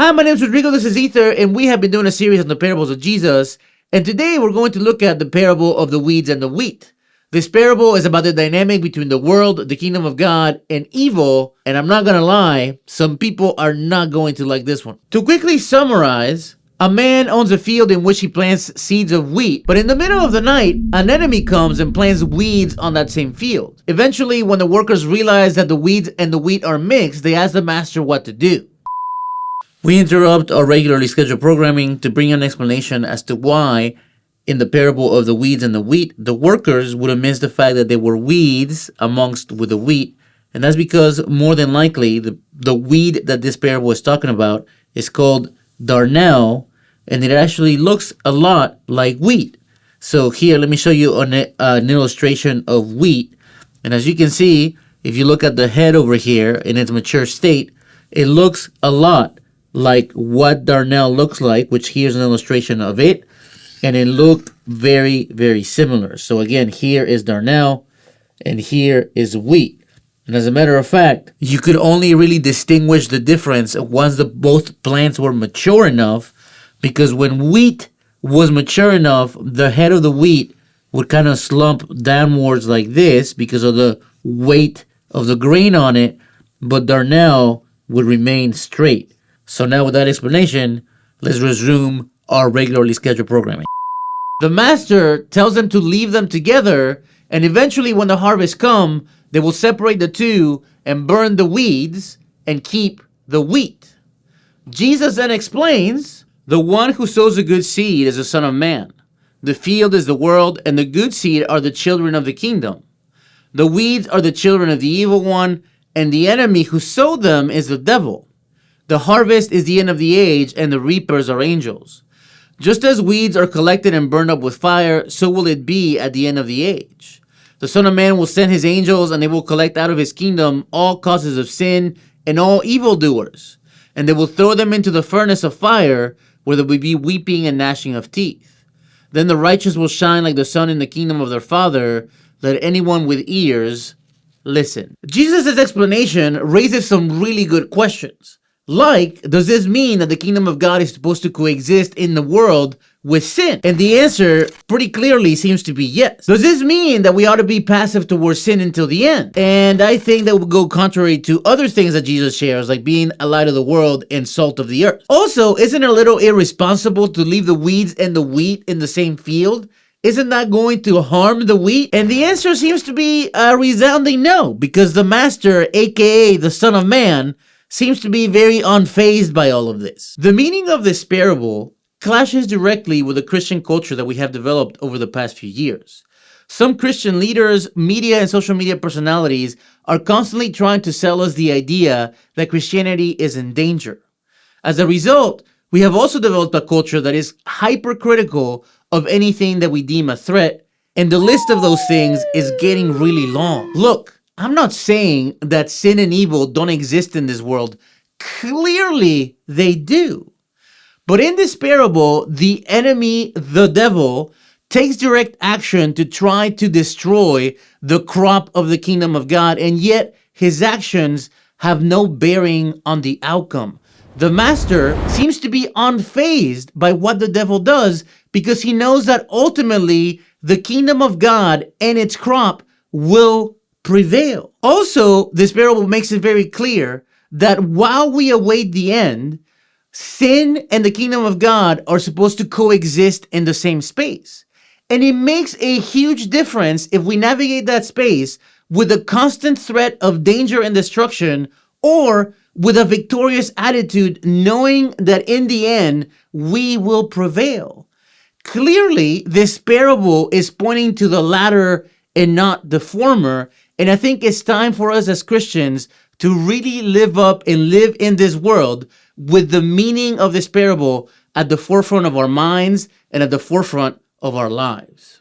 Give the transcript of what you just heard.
Hi, my name is Rodrigo, this is Ether, and we have been doing a series on the parables of Jesus, and today we're going to look at the parable of the weeds and the wheat. This parable is about the dynamic between the world, the kingdom of God, and evil, and I'm not gonna lie, some people are not going to like this one. To quickly summarize, a man owns a field in which he plants seeds of wheat, but in the middle of the night, an enemy comes and plants weeds on that same field. Eventually, when the workers realize that the weeds and the wheat are mixed, they ask the master what to do. We interrupt our regularly scheduled programming to bring an explanation as to why, in the parable of the weeds and the wheat, the workers would have missed the fact that there were weeds amongst with the wheat, and that's because more than likely the weed that this parable is talking about is called darnel, and it actually looks a lot like wheat. So here, let me show you an illustration of wheat, and as you can see, if you look at the head over here in its mature state, it looks a lot like what darnel looks like, which here's an illustration of it, and it looked very, very similar. So again, here is darnel, and here is wheat. And as a matter of fact, you could only really distinguish the difference once both plants were mature enough, because when wheat was mature enough, the head of the wheat would kind of slump downwards like this because of the weight of the grain on it, but darnel would remain straight. So now with that explanation, let's resume our regularly scheduled programming. The master tells them to leave them together, and eventually when the harvest comes, they will separate the two and burn the weeds and keep the wheat. Jesus then explains, the one who sows the good seed is the Son of Man. The field is the world, and the good seed are the children of the kingdom. The weeds are the children of the evil one, and the enemy who sowed them is the devil. The harvest is the end of the age, and the reapers are angels. Just as weeds are collected and burned up with fire, so will it be at the end of the age. The Son of Man will send his angels, and they will collect out of his kingdom all causes of sin and all evildoers, and they will throw them into the furnace of fire, where there will be weeping and gnashing of teeth. Then the righteous will shine like the sun in the kingdom of their Father. Let anyone with ears listen. Jesus' explanation raises some really good questions. Like, does this mean that the kingdom of God is supposed to coexist in the world with sin? And the answer pretty clearly seems to be yes. Does this mean that we ought to be passive towards sin until the end? And I think that would go contrary to other things that Jesus shares, like being a light of the world and salt of the earth. Also, isn't it a little irresponsible to leave the weeds and the wheat in the same field? Isn't that going to harm the wheat? And the answer seems to be a resounding no, because the master, aka the Son of Man, seems to be very unfazed by all of this. The meaning of this parable clashes directly with the Christian culture that we have developed over the past few years. Some Christian leaders, media, and social media personalities are constantly trying to sell us the idea that Christianity is in danger. As a result, we have also developed a culture that is hypercritical of anything that we deem a threat, and the list of those things is getting really long. Look, I'm not saying that sin and evil don't exist in this world. Clearly, they do. But in this parable, the enemy, the devil, takes direct action to try to destroy the crop of the kingdom of God, and yet his actions have no bearing on the outcome. The master seems to be unfazed by what the devil does because he knows that ultimately the kingdom of God and its crop will prevail. Also, this parable makes it very clear that while we await the end, sin and the kingdom of God are supposed to coexist in the same space. And it makes a huge difference if we navigate that space with a constant threat of danger and destruction, or with a victorious attitude, knowing that in the end, we will prevail. Clearly, this parable is pointing to the latter and not the former. And I think it's time for us as Christians to really live up and live in this world with the meaning of this parable at the forefront of our minds and at the forefront of our lives.